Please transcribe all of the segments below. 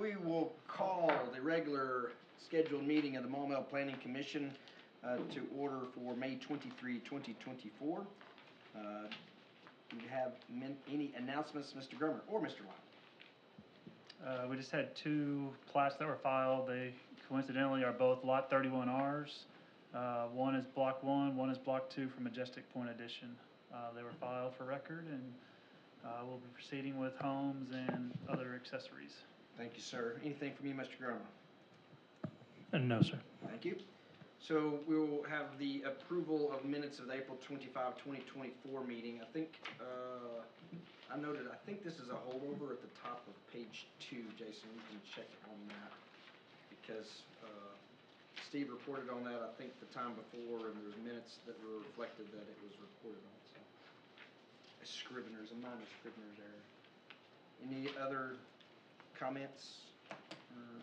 we will call the regular scheduled meeting of the Maumelle Planning Commission to order for May 23, 2024. Do you have any announcements, Mr. Grummer or Mr. Lyon? We just had two plats that were filed. They coincidentally are both Lot 31Rs. One is Block 1, one is Block 2 for Majestic Point Edition. They were filed for record, and we'll be proceeding with homes and other accessories. Thank you, sir. Anything from you, Mr. Grummer? No, sir. Thank you. So we will have the approval of minutes of the April 25, 2024 meeting. I think, I think this is a holdover at the top of page 2, Jason. You can check on that because Steve reported on that, I think, the time before, and there's minutes that were reflected that it was reported on. So, a minor Scrivener's error. Any other comments or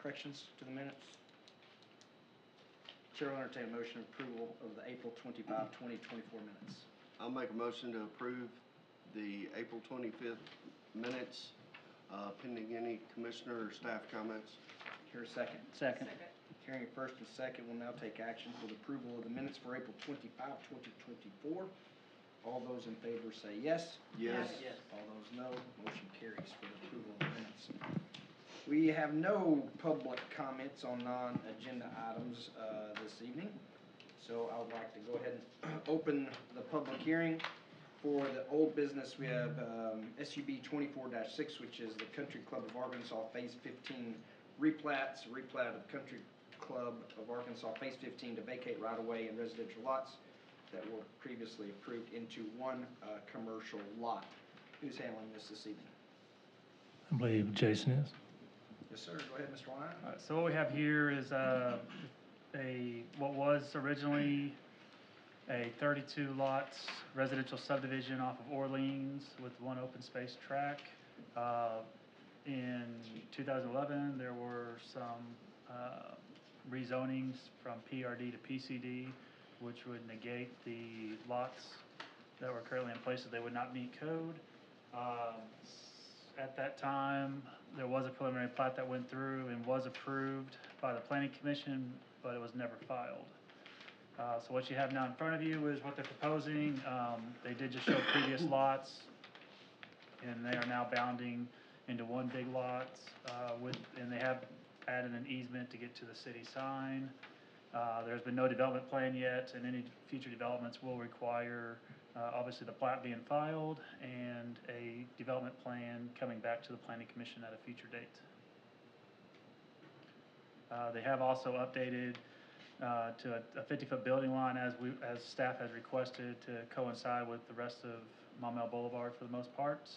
corrections to the minutes? Chair will entertain a motion of approval of the April 25, 2024 minutes. I'll make a motion to approve the April 25th minutes, pending any commissioner or staff comments. Here a second. Second. Hearing first and second, will now take action for the approval of the minutes for April 25, 2024. All those in favor say yes. Yes. Yes. All those no. Motion carries for the approval of the minutes. We have no public comments on non-agenda items this evening, so I would like to go ahead and open the public hearing. For the old business, we have SUB 24-6, which is the Country Club of Arkansas Phase 15 replat of Country Club of Arkansas Phase 15 to vacate right-of-way and residential lots that were previously approved into one commercial lot. Who's handling this evening? I believe Jason is. Yes, sir. Go ahead, Mr. Lyon. So what we have here is what was originally a 32 lots residential subdivision off of Orleans with one open space track. In 2011, there were some rezonings from PRD to PCD, which would negate the lots that were currently in place, so they would not meet code. At that time, there was a preliminary plat that went through and was approved by the Planning Commission, but it was never filed. So what you have now in front of you is what they're proposing. They did just show previous lots, and they are now bounding into one big lot, and they have added an easement to get to the city sign. There's been no development plan yet, and any future developments will require obviously the plat being filed and a development plan coming back to the Planning Commission at a future date. They have also updated to a 50-foot building line as staff has requested to coincide with the rest of Maumelle Boulevard for the most part.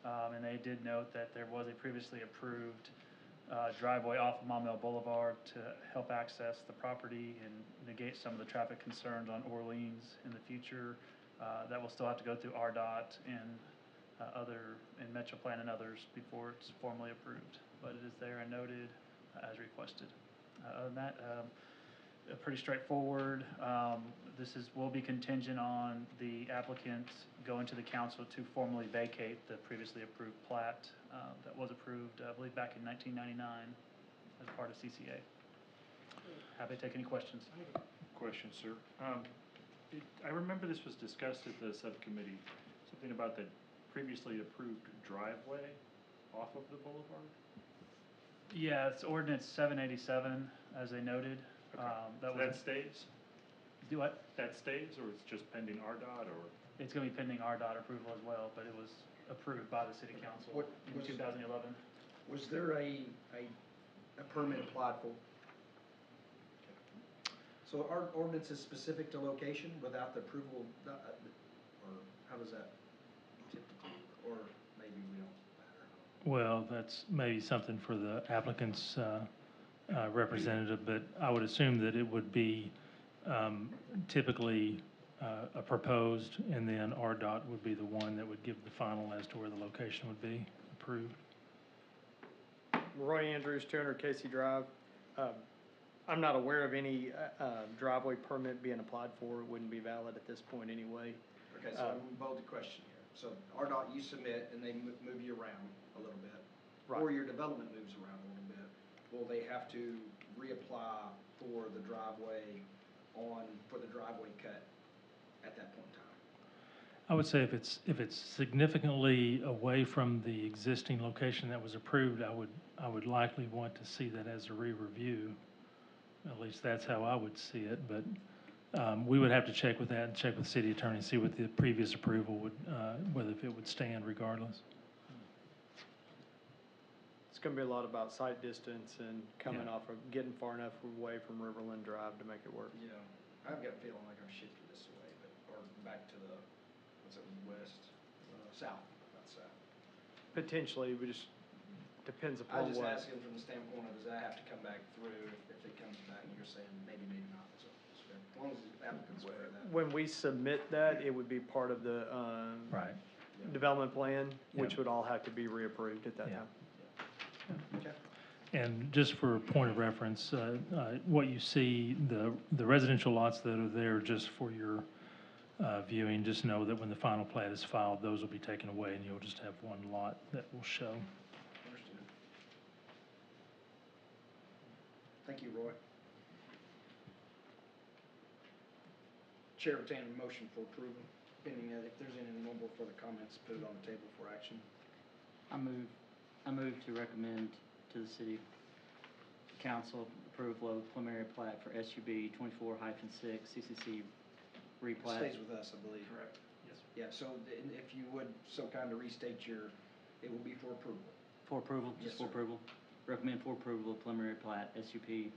And they did note that there was a previously approved driveway off of Maumelle Boulevard to help access the property and negate some of the traffic concerns on Orleans in the future. That will still have to go through RDOT and MetroPlan and others before it's formally approved. But it is there and noted as requested. Other than that, pretty straightforward. This will be contingent on the applicant going to the council to formally vacate the previously approved plat that was approved, I believe, back in 1999 as part of CCA. Happy to take any questions. I have a question, sir. I remember this was discussed at the subcommittee, something about the previously approved driveway off of the boulevard? Yeah, it's ordinance 787, as they noted. Okay. That stays? Do what? That stays, or it's just pending RDOT, or? It's going to be pending RDOT approval as well, but it was approved by the city council in 2011. Was there a permit applied for? So our ordinance is specific to location without the approval, or how does that typically, or maybe we don't matter? Well, that's maybe something for the applicant's representative, but I would assume that it would be typically a proposed, and then RDOT would be the one that would give the final as to where the location would be approved. Roy Andrews, 200 Casey Drive. I'm not aware of any driveway permit being applied for. It wouldn't be valid at this point anyway. Okay, so I'm bold the question here. So RDOT, you submit, and they move you around a little bit. or Right. your development moves around a little bit, will they have to reapply for the driveway for the driveway cut at that point in time? I would say if it's significantly away from the existing location that was approved, I would likely want to see that as a re-review. At least that's how I would see it, but, we would have to check with that and check with the city attorney, see what the previous approval would, whether if it would stand regardless. It's gonna be a lot about site distance and coming Yeah. off of, getting far enough away from Riverland Drive to make it work. Yeah, I've got a feeling like I've shifted this way, or back to the, what's it, west, south, not south. Potentially, we just, depends I upon was just what. asking from the standpoint of, does that have to come back through, if it comes back, and you're saying maybe, maybe not, so, as long as the applicant's aware of that. When we submit that, it would be part of the, Right. development plan, which Yeah. would all have to be reapproved at that Yeah. time. Okay. And just for point of reference, what you see, the residential lots that are there, just for your viewing, just know that when the final plat is filed, those will be taken away, and you'll just have one lot that will show. Understood. Thank you, Roy. Chair will entertain a motion for approval, pending that if there's any more further comments, put it on the table for action. I move to recommend to the city council approval of preliminary plat for SUB 24-6 CCC replat. Stays with us, I believe. Correct, yes. Yeah, so if you would so kind of restate it will be for approval. For approval, Yes, just for sir. approval. Recommend for approval of preliminary plat SUP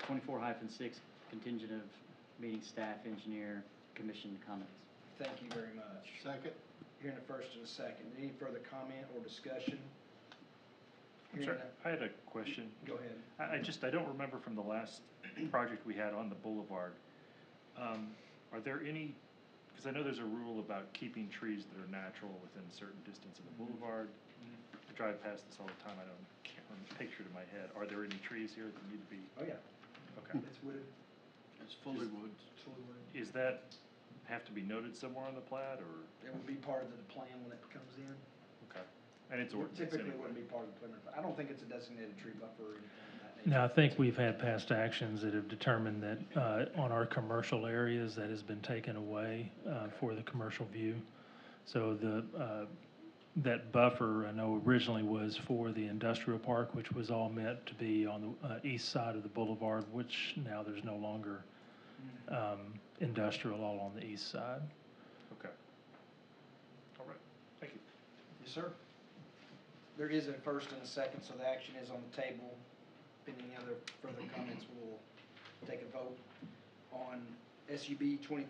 24-6 contingent of meeting staff, engineer, commission comments. Thank you very much. Second? Hearing a first and a second. Any further comment or discussion? I'm Hearing sorry, none- I had a question. Go ahead. I don't remember from the last project we had on the boulevard. Are there any, because I know there's a rule about keeping trees that are natural within a certain distance of the boulevard. I drive past this all the time, can't picture it in my head. Are there any trees here that need to be, Oh, yeah. okay. It's wooded. It's fully woods. Is that, have to be noted somewhere on the plat, or, It will be part of the plan when it comes in. okay, and it's ordinance Typically, it anyway? wouldn't be part of the preliminary. I don't think it's a designated tree buffer or anything of that nature. Now, I think we've had past actions that have determined that on our commercial areas, that has been taken away for the commercial view. So that buffer, I know originally was for the industrial park, which was all meant to be on the east side of the boulevard, which now there's no longer industrial all on the east side. Okay. All right, thank you. Yes, sir. There is a first and a second, so the action is on the table. Pending other further comments, we'll take a vote on SUB 24-6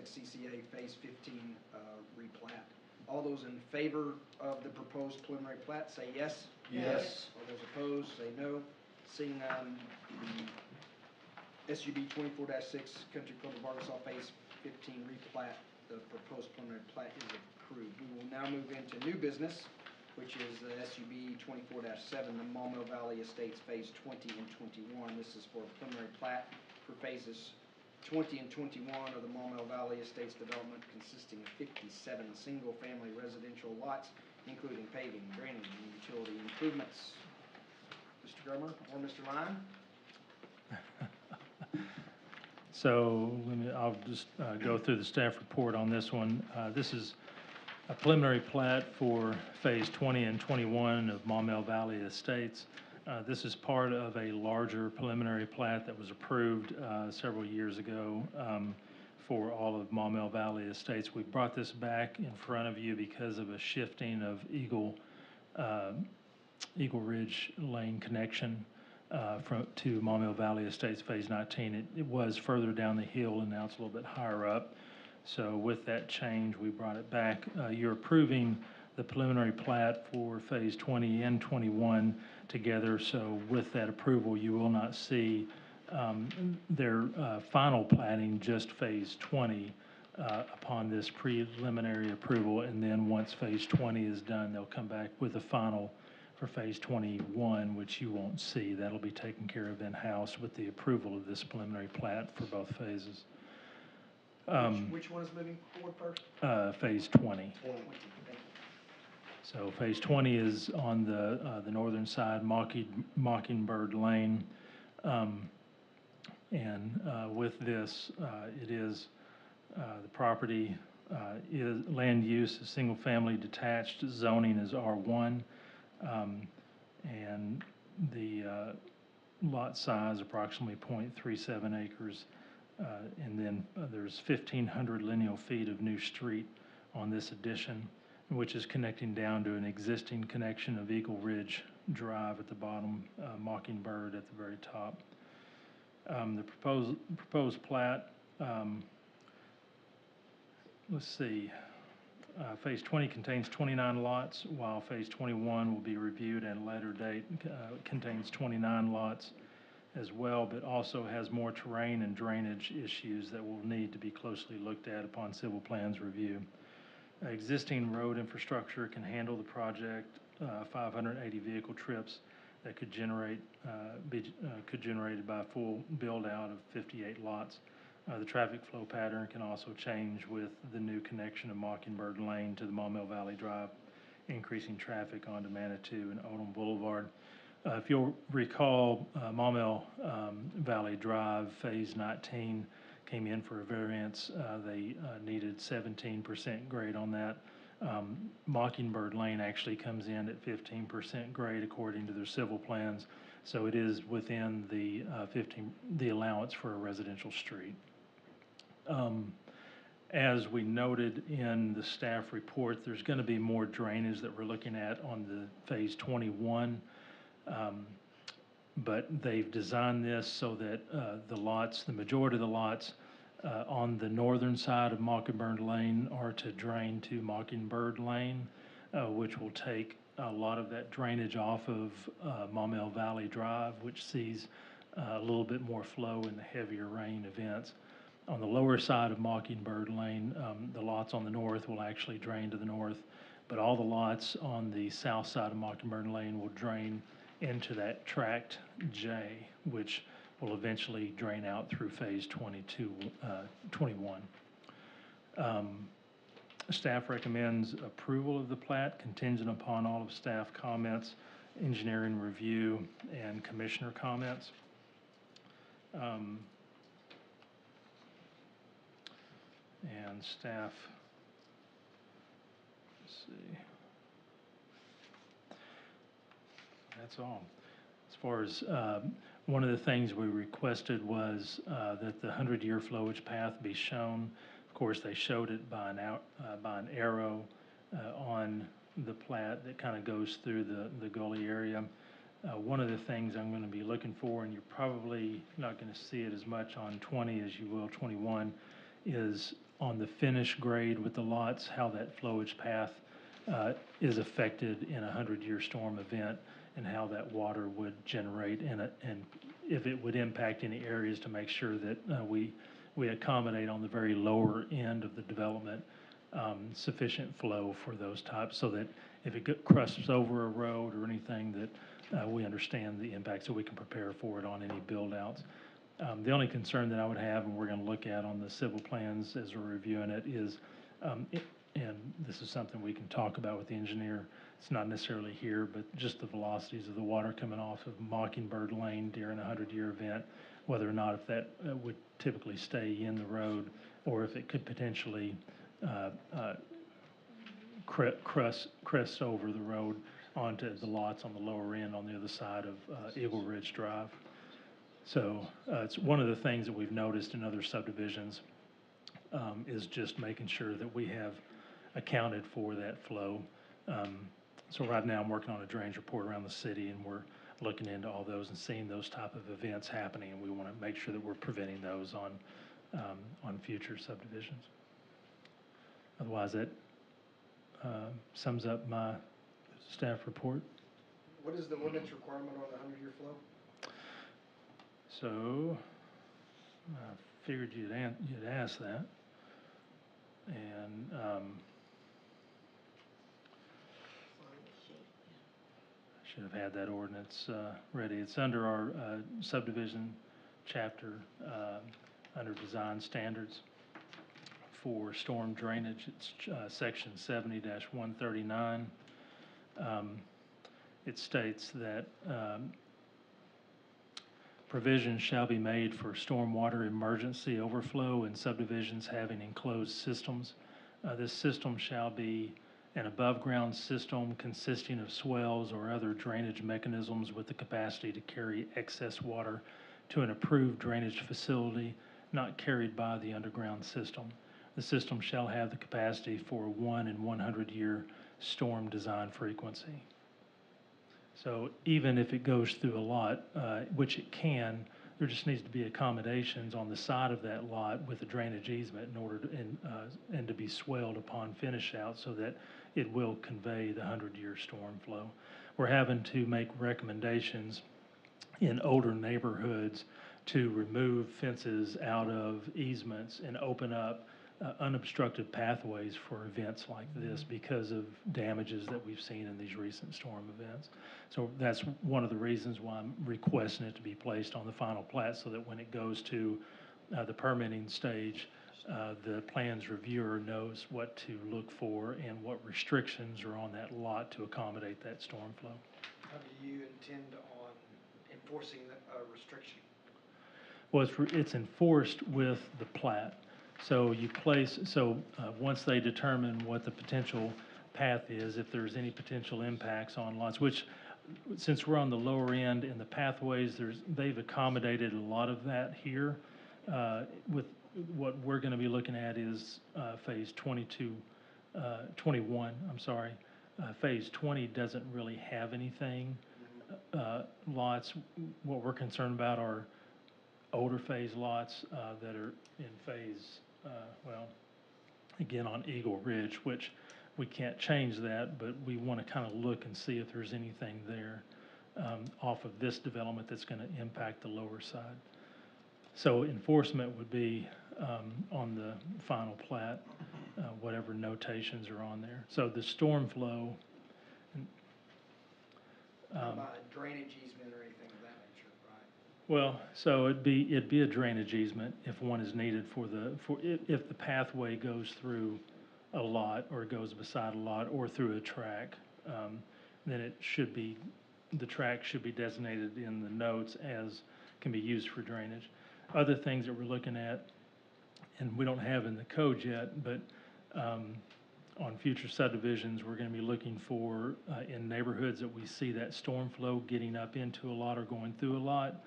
CCA Phase 15 replat. All those in favor of the proposed preliminary plat, say yes. Yes. All those opposed, say no. Seeing none, the SUB 24-6 Country Club of Arkansas Phase 15 replat, the proposed preliminary plat is approved. We will now move into new business, which is the SUB 24-7, the Maumelle Valley Estates Phase 20 and 21. This is for a preliminary plat for phases 20 and 21 of the Maumelle Valley Estates development, consisting of 57 single-family residential lots, including paving, drainage, and utility improvements. Mr. Grummer or Mr. Line? So I'll just go through the staff report on this one. This is a preliminary plat for Phase 20 and 21 of Maumelle Valley Estates. This is part of a larger preliminary plat that was approved several years ago for all of Maumelle Valley Estates. We brought this back in front of you because of a shifting of Eagle Ridge Lane connection to Maumelle Valley Estates Phase 19. It was further down the hill, and now it's a little bit higher up. So with that change, we brought it back. You're approving the preliminary plat for Phase 20 and 21 together. So with that approval, you will not see their final platting, just Phase 20, upon this preliminary approval. And then once Phase 20 is done, they'll come back with the final for Phase 21, which you won't see. That'll be taken care of in-house with the approval of this preliminary plat for both phases. Which one is moving forward first? Phase 20. 20. Thank you. So Phase 20 is on the northern side, Mockingbird Lane. With this, it is, the property is, land use is single-family detached, zoning is R1. And the lot size approximately .37 acres. And then there's 1,500 lineal feet of new street on this addition, which is connecting down to an existing connection of Eagle Ridge Drive at the bottom, Mockingbird at the very top. The proposed plat, let's see, Phase 20 contains 29 lots, while Phase 21 will be reviewed at a later date, contains 29 lots as well, but also has more terrain and drainage issues that will need to be closely looked at upon civil plans review. Existing road infrastructure can handle the project, 580 vehicle trips that could be generated by a full build-out of 58 lots. The traffic flow pattern can also change with the new connection of Mockingbird Lane to the Maumelle Valley Drive, increasing traffic onto Manitou and Odom Boulevard. If you'll recall, Maumelle Valley Drive Phase 19 came in for a variance. They needed 17% grade on that. Mockingbird Lane actually comes in at 15% grade according to their civil plans, so it is within the allowance for a residential street. As we noted in the staff report, there's going to be more drainage that we're looking at on the Phase 21. But they've designed this so that the majority of the lots on the northern side of Mockingbird Lane are to drain to Mockingbird Lane, which will take a lot of that drainage off of Maumelle Valley Drive, which sees a little bit more flow in the heavier rain events. On the lower side of Mockingbird Lane, the lots on the north will actually drain to the north, but all the lots on the south side of Mockingbird Lane will drain into that tract J, which will eventually drain out through Phase 21. Staff recommends approval of the plat contingent upon all of staff comments, engineering review, and commissioner comments. And staff, let's see, that's all. As far as one of the things we requested was that the 100-year flowage path be shown. Of course, they showed it by an arrow on the plat that kind of goes through the gully area. One of the things I'm going to be looking for, and you're probably not going to see it as much on 20 as you will 21, is on the finish grade with the lots, how that flowage path is affected in a 100-year storm event, and how that water would generate and if it would impact any areas, to make sure that we accommodate on the very lower end of the development sufficient flow for those types, so that if it crusts over a road or anything, that we understand the impact, so we can prepare for it on any build-outs. The only concern that I would have, and we're going to look at on the civil plans as we're reviewing it, is, and this is something we can talk about with the engineer, it's not necessarily here, but just the velocities of the water coming off of Mockingbird Lane during a 100-year event, whether or not if that would typically stay in the road, or if it could potentially crest over the road onto the lots on the lower end on the other side of Eagle Ridge Drive. So it's one of the things that we've noticed in other subdivisions, is just making sure that we have accounted for that flow. So right now I'm working on a drainage report around the city, and we're looking into all those and seeing those type of events happening, and we want to make sure that we're preventing those on future subdivisions. Otherwise, that sums up my staff report. What is the ordinance requirement on the 100-year flow? So I figured you'd ask that, and I should have had that ordinance ready. It's under our subdivision chapter, under design standards for storm drainage. It's section 70-139. It states that provisions shall be made for stormwater emergency overflow in subdivisions having enclosed systems. This system shall be an above-ground system consisting of swells or other drainage mechanisms with the capacity to carry excess water to an approved drainage facility not carried by the underground system. The system shall have the capacity for 1 in 100-year storm design frequency. So even if it goes through a lot, which it can, there just needs to be accommodations on the side of that lot with a drainage easement in order to, and to be swelled upon finish out so that it will convey the 100-year storm flow. We're having to make recommendations in older neighborhoods to remove fences out of easements and open up unobstructed pathways for events like this because of damages that we've seen in these recent storm events. So that's one of the reasons why I'm requesting it to be placed on the final plat so that when it goes to the permitting stage, the plans reviewer knows what to look for and what restrictions are on that lot to accommodate that storm flow. How do you intend on enforcing the restriction? Well, it's enforced with the plat. So you place, once they determine what the potential path is, if there's any potential impacts on lots, which, since we're on the lower end in the pathways, they've accommodated a lot of that here. With what we're gonna be looking at is phase 21, I'm sorry. Phase 20 doesn't really have anything. Lots, what we're concerned about are older phase lots that are in phase, again on Eagle Ridge, which we can't change that, but we want to kind of look and see if there's anything there off of this development that's going to impact the lower side. So enforcement would be on the final plat, whatever notations are on there. So the storm flow. Not about a drainage easement or anything of that nature, right? Well, so it'd be a drainage easement if one is needed if the pathway goes through a lot or goes beside a lot or through a track, then the track should be designated in the notes as can be used for drainage. Other things that we're looking at, and we don't have in the code yet, but on future subdivisions, we're going to be looking for in neighborhoods that we see that storm flow getting up into a lot or going through a lot.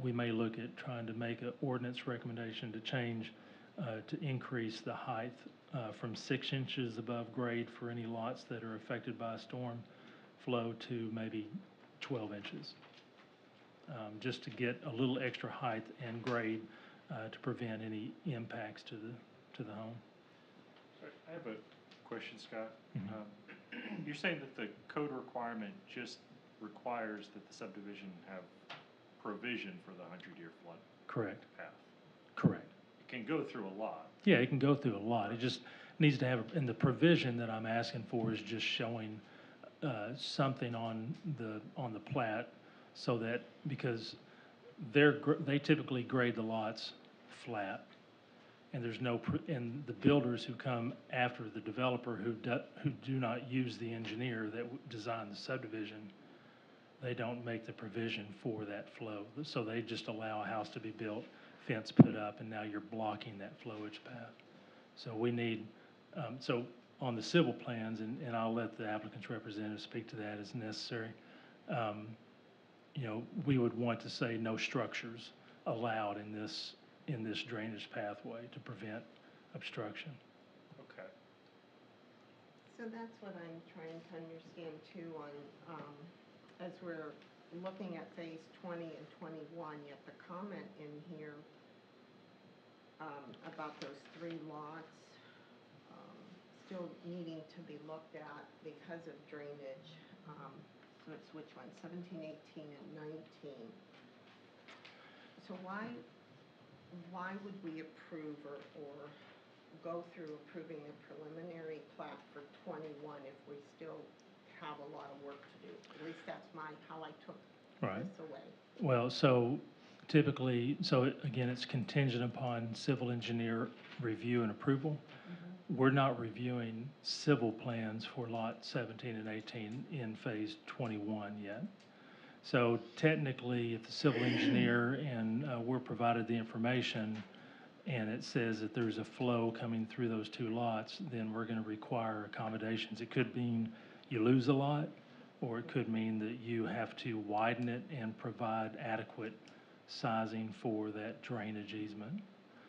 We may look at trying to make an ordinance recommendation to change, to increase the height from 6 inches above grade for any lots that are affected by a storm flow to maybe 12 inches. Just to get a little extra height and grade to prevent any impacts to the home. I have a question, Scott. Mhm. You're saying that the code requirement just requires that the subdivision have provision for the 100-year flood Correct. path. Correct. It can go through a lot. Yeah, it can go through a lot. It just needs to have, and the provision that I'm asking for is just showing something on the plat so that, because they typically grade the lots flat, and there's no, and the builders who come after the developer who do not use the engineer that designed the subdivision, they don't make the provision for that flow. So they just allow a house to be built, fence put up, and now you're blocking that flowage path. So we need, so on the civil plans, and I'll let the applicant's representative speak to that as necessary, we would want to say no structures allowed in this drainage pathway to prevent obstruction. Okay. So that's what I'm trying to understand too on, as we're looking at phase 20 and 21, yet the comment in here about those 3 lots still needing to be looked at because of drainage. So it's which one, 17, 18, and 19. So why would we approve or go through approving the preliminary plat for 21 if we still have a lot of work to do? At least that's how I took this away. Well, so typically, again, it's contingent upon civil engineer review and approval. we're not reviewing civil plans for lot 17 and 18 in phase 21 yet. So technically, if the civil engineer and we're provided the information and it says that there's a flow coming through those two lots, then we're gonna require accommodations. It could mean you lose a lot, or it could mean that you have to widen it and provide adequate sizing for that drainage easement.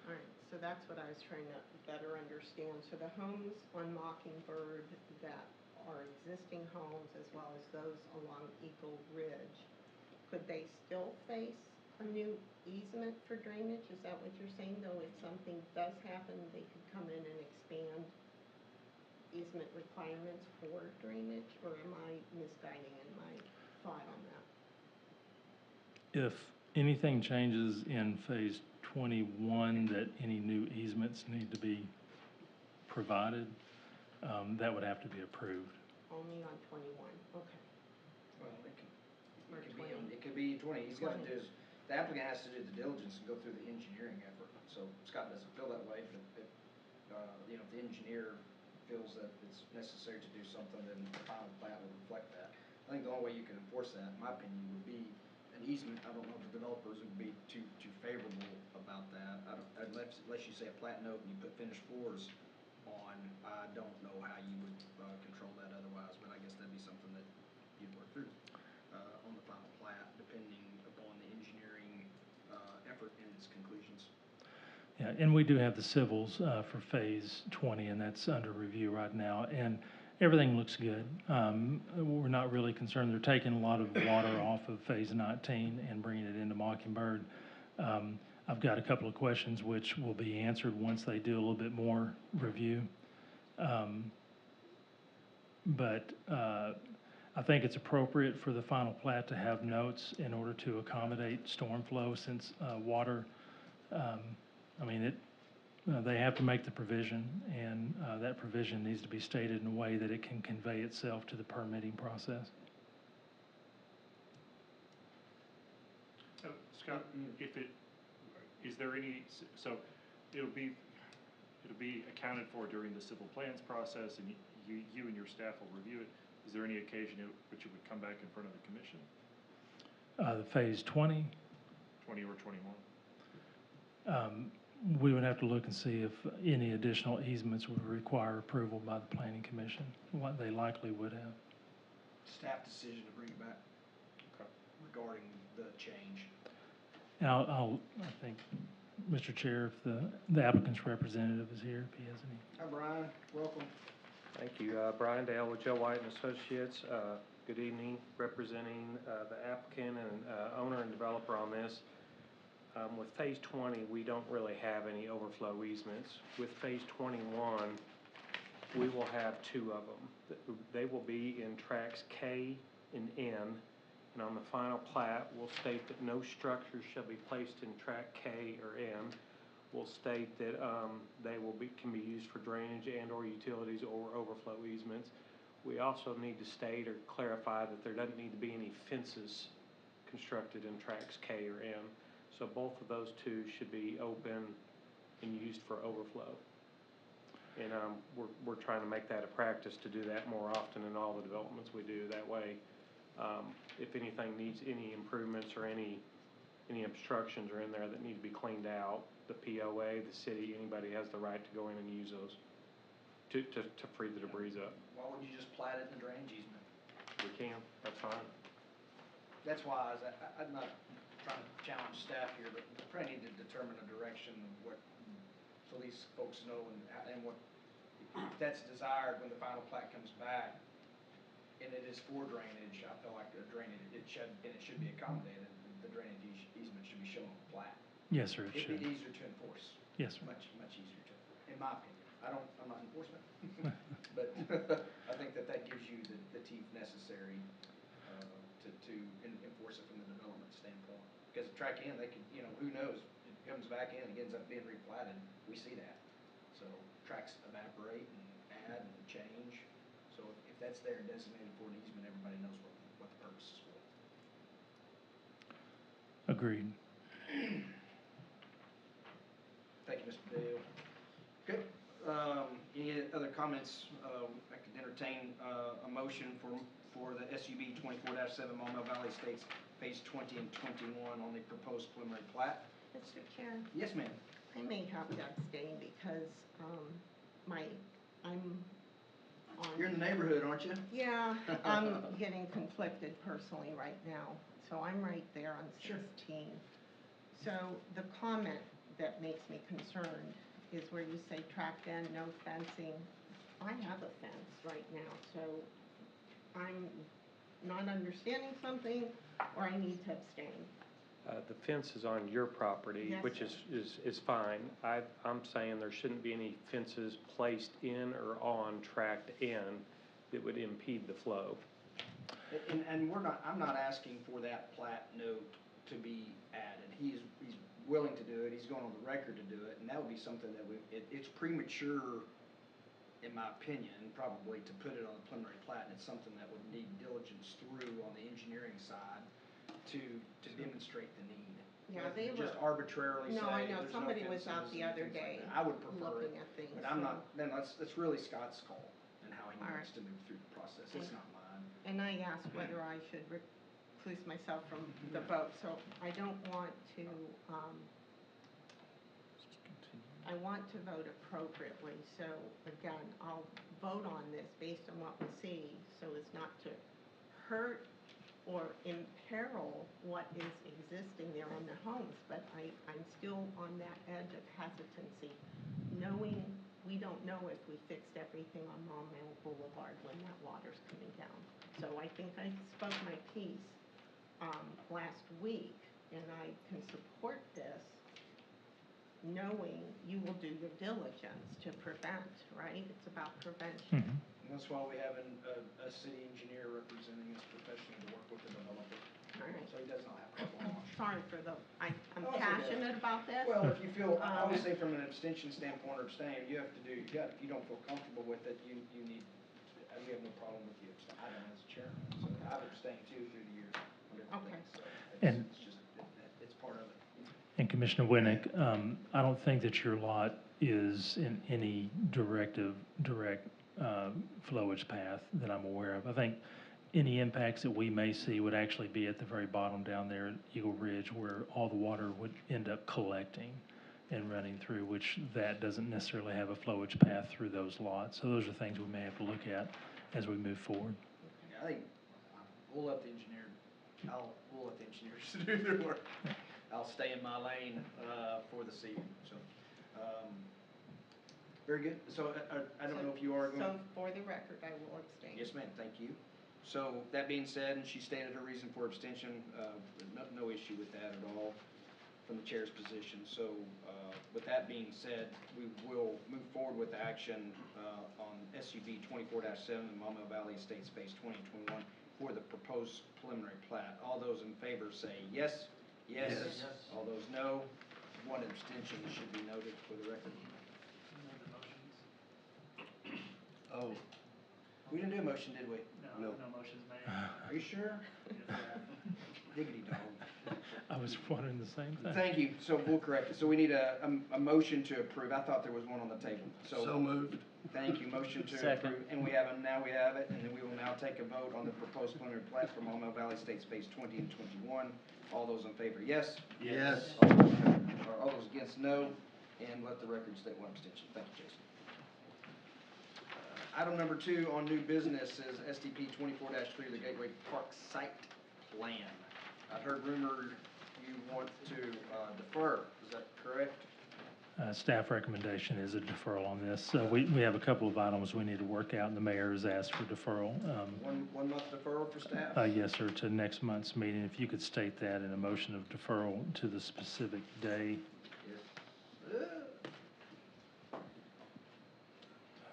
All right, so that's what I was trying to better understand. So the homes on Mockingbird that are existing homes as well as those along Eagle Ridge, could they still face a new easement for drainage? Is that what you're saying, though? If something does happen, they could come in and expand easement requirements for drainage? Or am I misguiding in my thought on that? If anything changes in phase 21, that any new easements need to be provided, that would have to be approved. Only on 21, okay. Well, Or it could be 20, he's gotta 20. do, the applicant has to do the diligence and go through the engineering effort. So Scott doesn't feel that way, but if, you know, if the engineer feels that it's necessary to do something, then the final plat will reflect that. I think the only way you can enforce that, in my opinion, would be an easement. I don't know if the developers would be too favorable about that. Unless you say a plat note and you put finished floors on, I don't know how you would control that otherwise, but I guess that'd be something that you'd work through on the final plat, depending upon the engineering effort and its conclusions. Yeah, and we do have the civils for phase 20, and that's under review right now, and everything looks good. We're not really concerned. They're taking a lot of water off of phase 19 and bringing it into Mockingbird. I've got a couple of questions which will be answered once they do a little bit more review. But I think it's appropriate for the final plat to have notes in order to accommodate storm flow, since water, I mean, they have to make the provision, and that provision needs to be stated in a way that it can convey itself to the permitting process. Scott, is there any, so it'll be accounted for during the civil plans process, and you and your staff will review it. Is there any occasion which it would come back in front of the commission? The phase 20, 20 or 21? we would have to look and see if any additional easements would require approval by the planning commission. What they likely would have. Staff decision to bring it back regarding the change. And I think, Mr. Chair, if the applicant's representative is here, if he has any. Hi, Brian, welcome. Thank you. Brian Dale with Joe White and Associates. Good evening, representing the applicant and owner and developer on this. With phase 20, we don't really have any overflow easements. With phase 21, we will have two of them. They will be in tracks K and N, and on the final plat, we'll state that no structures shall be placed in track K or N. We'll state that they can be used for drainage and/or utilities or overflow easements. We also need to state or clarify that there doesn't need to be any fences constructed in tracks K or N. So both of those two should be open and used for overflow. And we're trying to make that a practice to do that more often in all the developments we do. That way, if anything needs any improvements or any obstructions are in there that need to be cleaned out, the POA, the city, anybody has the right to go in and use those to free the debris up. Why wouldn't you just plat it in the drainage easement? We can, that's fine. That's why I'm not trying to challenge staff here, but we probably need to determine a direction of what, so these folks know and what, if that's desired when the final plat comes back, and it is for drainage, I feel like the drainage, it should be accommodated. The drainage easement should be shown on the plat. Yes, sir, it It'd should. be easier to enforce. Yes, sir. Much easier to, in my opinion. I'm not enforcement, but I think that gives you the teeth necessary to enforce it from the development standpoint. Because track in, they could, you know, who knows? It comes back in, it ends up being replatted. We see that. So tracks evaporate and add and change. So if that's there and designated for an easement, everybody knows what the purpose is for. Agreed. Thank you, Mr. Dale. Good. Any other comments? I could entertain a motion for the SUB 24-7 Maumelle Valley Estates Phase 20 and 21 on the proposed preliminary plat. Mr. Chair, Yes, ma'am. I may have to abstain because, I'm on. You're in the neighborhood, aren't you? Yeah, I'm getting conflicted personally right now, so I'm right there on Sure. 16. So the comment that makes me concerned is where you say tracked in, no fencing. I have a fence right now, so I'm not understanding something, or I need to abstain. The fence is on your property, Yes, which sir. is fine. I'm saying there shouldn't be any fences placed in or on tracked in that would impede the flow. And I'm not asking for that plat note to be added. He's willing to do it, he's going on the record to do it, and that would be something that it's premature, in my opinion, probably to put it on the preliminary plat, and it's something that would need diligence through on the engineering side to demonstrate the need. Yeah, Rather they than were. just arbitrarily say, No, I know, there's no somebody was out fences the and other things like day that. I would prefer it, looking at things. but I'm so- not, then that's really Scott's call and how he All wants right. to move through the process, it's not mine. And I asked whether I should recluse myself from the vote, so I don't want to, I want to vote appropriately. So again, I'll vote on this based on what we see, so as not to hurt or imperil what is existing there in the homes. But I'm still on that edge of hesitancy, knowing we don't know if we fixed everything on Maumelle Boulevard when that water's coming down. So I think I spoke my piece last week, and I can support this, knowing you will do your diligence to prevent, right? It's about prevention. Mhm. And that's why we have a city engineer representing us professionally to work with the developer, All right. so he does not have carte blanche. Sorry for the, I'm Oh, it's okay. passionate about this. Well, if you feel, I always Um, say from an abstention standpoint or abstain, you have to do, if you don't feel comfortable with it, you need, we have no problem with you abstaining. I don't as a chairman, so I've abstained too through the years on different Okay. things, so And- it's just, it's part of it. And Commissioner Winnick, I don't think that your lot is in any direct flowage path that I'm aware of. I think any impacts that we may see would actually be at the very bottom down there at Eagle Ridge, where all the water would end up collecting and running through, which that doesn't necessarily have a flowage path through those lots. So those are things we may have to look at as we move forward. Yeah, I think we'll let the engineer, we'll let the engineers do their work. I'll stay in my lane, for this evening, so, very good. So, I don't know if you are going. So for the record, I will abstain. Yes, ma'am, thank you. So, that being said, and she stated her reason for abstention, no issue with that at all from the chair's position. So, with that being said, we will move forward with action, on SUB 24-7 and Maumelle Valley Estates Phase 2021 for the proposed preliminary plat. All those in favor say yes. Yes. Yes. All those no. One abstention should be noted for the record. Oh, We didn't do a motion, did we? No. No motions made. Are you sure? Diggity dog. I was wondering the same thing. Thank you, so we'll correct it. So we need a motion to approve. I thought there was one on the table. so moved. Thank you, motion to Second. approve. And now we have it, and then we will now take a vote on the proposed preliminary plat for Maumelle Valley Estates Phase 20 and 21. All those in favor, yes? Yes. All those against, no. And let the record state one abstention. Thank you, Jason. Item number 2 on new business is SDP 24-3, the Gateway Park Site Plan. I heard rumor you want to defer, is that correct? Staff recommendation is a deferral on this. So we have a couple of items we need to work out, and the mayor has asked for deferral. One month deferral for staff? Yes, sir, to next month's meeting. If you could state that in a motion of deferral to the specific day Yes.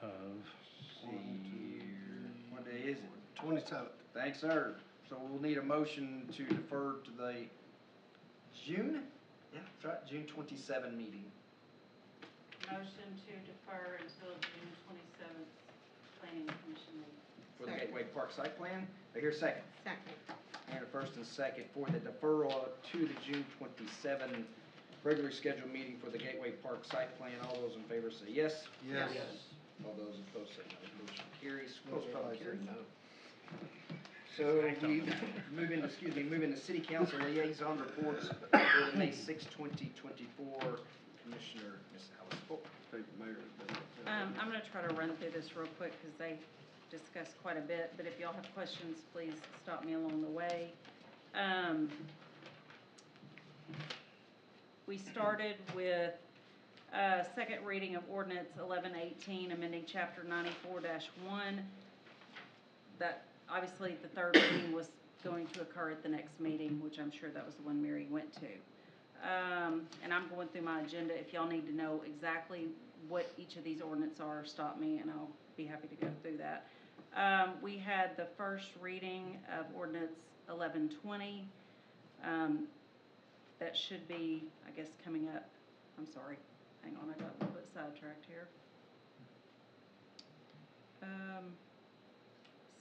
of, See, what day is it? 27th. Thanks, sir. So we'll need a motion to defer to the June? Yeah, that's right, June 27 meeting. Motion to defer until June 27th planning commission meeting. For the Second. Gateway Park Site Plan. I hear a second. Second. And a first and second for the deferral to the June 27 regularly scheduled meeting for the Gateway Park Site Plan. All those in favor say yes. Yes. All those opposed say no. Motion carries. Most Close probably public say hearing. no. So we move into city council liaison reports for the May 6, 2024 Commissioner, Ms. Alice Polk. Take the mayor to do it. I'm gonna try to run through this real quick, because they discussed quite a bit, but if y'all have questions, please stop me along the way. We started with, second reading of ordinance 1118, amending chapter 94-1. That, obviously, the third reading was going to occur at the next meeting, which I'm sure that was the one Mary went to. And I'm going through my agenda. If y'all need to know exactly what each of these ordinances are, stop me and I'll be happy to go through that. We had the first reading of ordinance 1120. That should be, I guess, coming up. I'm sorry. Hang on, I got a little bit sidetracked here.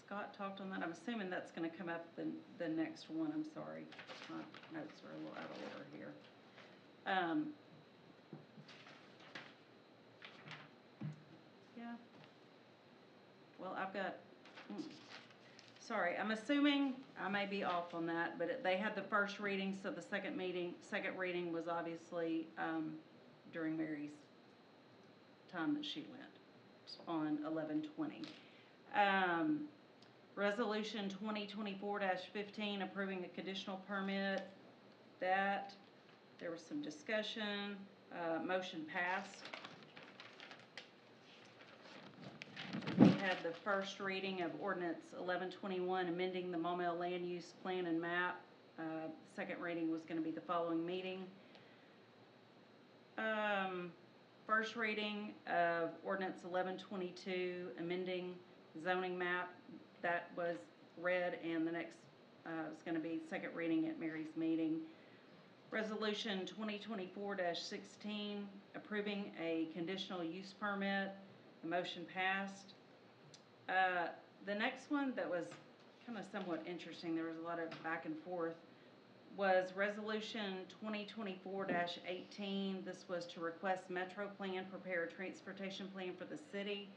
Scott talked on that. I'm assuming that's gonna come up the next one. I'm sorry. My notes are a little out of order here. Yeah. Well, I've got, sorry, I'm assuming, I may be off on that, but they had the first reading, so the second reading was obviously, during Mary's time that she went on 1120. Resolution 2024-15 approving a conditional permit. That, there was some discussion, motion passed. We had the first reading of ordinance 1121 amending the Maumelle land use plan and map. Second reading was going to be the following meeting. First reading of ordinance 1122 amending zoning map. That was read, and the next is going to be second reading at Mary's meeting. Resolution 2024-16 approving a conditional use permit. The motion passed. The next one that was kind of somewhat interesting, there was a lot of back and forth, was Resolution 2024-18. This was to request Metro Plan prepare a transportation plan for the city.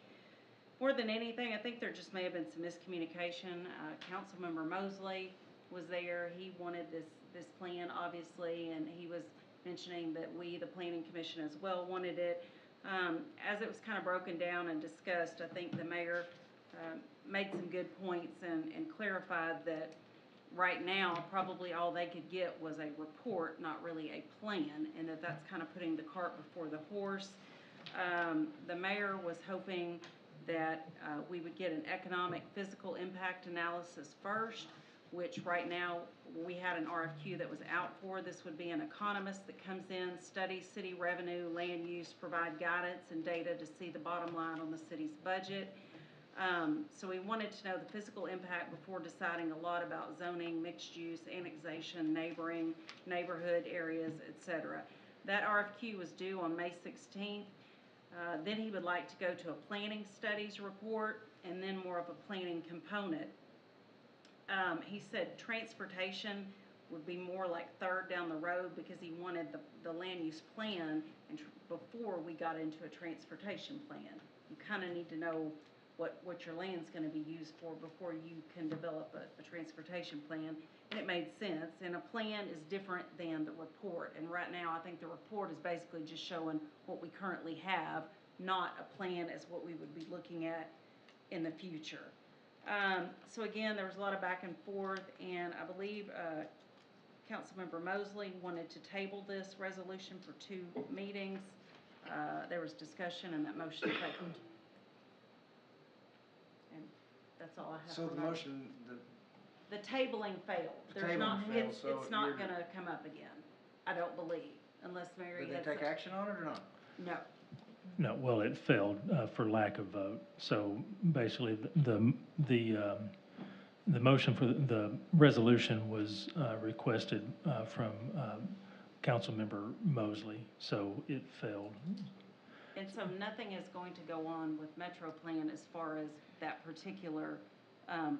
More than anything, I think there just may have been some miscommunication. Councilmember Mosley was there. He wanted this plan, obviously, and he was mentioning that we, the Planning Commission, as well wanted it. As it was kind of broken down and discussed, I think the mayor made some good points and clarified that right now, probably all they could get was a report, not really a plan, and that's kind of putting the cart before the horse. The mayor was hoping that we would get an economic physical impact analysis first, which right now we had an RFQ that was out for. This would be an economist that comes in, studies city revenue, land use, provide guidance and data to see the bottom line on the city's budget. So we wanted to know the physical impact before deciding a lot about zoning, mixed use, annexation, neighboring, neighborhood areas, etc. That RFQ was due on May 16th. Then he would like to go to a planning studies report and then more of a planning component. He said transportation would be more like third down the road because he wanted the land use plan and before we got into a transportation plan. You kind of need to know what your land's going to be used for before you can develop a transportation plan. And it made sense. And a plan is different than the report. And right now, I think the report is basically just showing what we currently have, not a plan as what we would be looking at in the future. So again, there was a lot of back and forth, and I believe Councilmember Mosley wanted to table this resolution for 2 meetings. There was discussion, and that motion failed. And that's all I have. So for the my- motion, The tabling failed. The There's not, tabling failed, it's so not you're- gonna come up again, I don't believe, unless Mary did had they take some- action on it or not? No. No, well, it failed for lack of vote. So basically, the motion for the resolution was requested from Councilmember Mosley, so it failed. And so nothing is going to go on with Metro Plan as far as that particular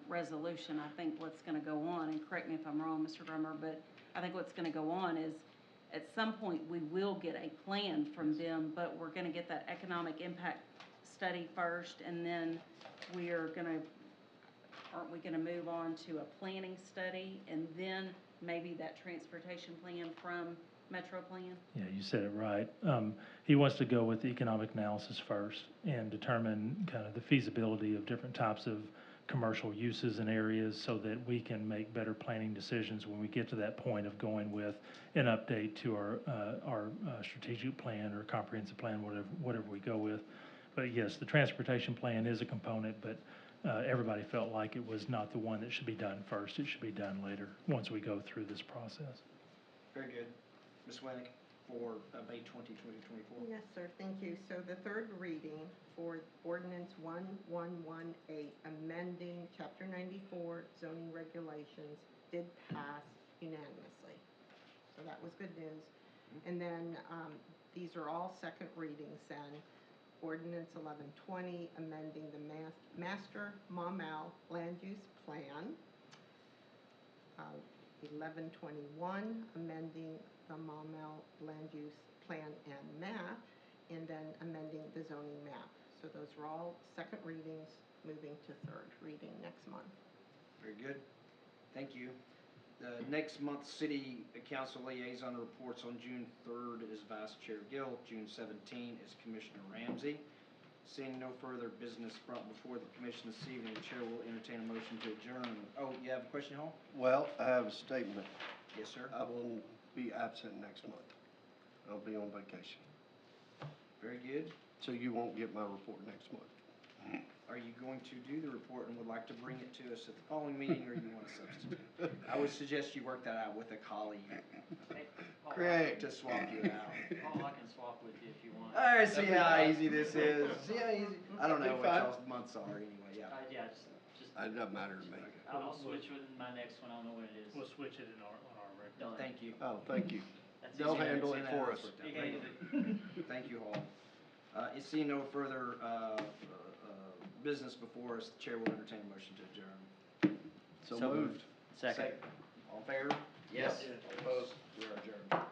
resolution. I think what's gonna go on, and correct me if I'm wrong, Mr. Drummer, but I think what's gonna go on is at some point we will get a plan from them, but we're gonna get that economic impact study first, and then aren't we gonna move on to a planning study, and then maybe that transportation plan from Metro Plan? Yeah, you said it right. He wants to go with the economic analysis first and determine kind of the feasibility of different types of commercial uses and areas so that we can make better planning decisions when we get to that point of going with an update to our strategic plan or comprehensive plan, whatever we go with. But yes, the transportation plan is a component, but everybody felt like it was not the one that should be done first. It should be done later, once we go through this process. Very good. Ms. Winnick, for Bay 2024. Yes, sir, thank you. So the third reading for ordinance 1118, amending chapter 94 zoning regulations, did pass unanimously. So that was good news. And then these are all second readings then. Ordinance 1120, amending the master Maumelle land use plan. 1121, amending the Maumelle land use plan and map, and then amending the zoning map. So those are all second readings, moving to third reading next month. Very good. Thank you. The next month's city council liaison reports on June 3rd is Vice Chair Gill. June 17 is Commissioner Ramsey. Seeing no further business brought before the commission this evening, the chair will entertain a motion to adjourn. Oh, you have a question, Hall? Well, I have a statement. Yes, sir. I will be absent next month. I'll be on vacation. Very good. So you won't get my report next month. Are you going to do the report and would like to bring it to us at the following meeting, or you want to substitute? I would suggest you work that out with a colleague Craig. to swap you out. Oh, I can swap with you if you want. All right, see how easy this is. See how easy. I don't know what y'all's months are anyway. Yeah. Yeah, just, It doesn't matter to me. I'll switch with my next one, I don't know what it is. We'll switch it on our record. Done. Thank you. Oh, thank you. That's They'll easy. handle it for us. You handled it. Thank you, Hall. Seeing no further business before us, the chair will entertain a motion to adjourn. So So moved. Second. All in favor? Yes. All opposed? We are adjourned.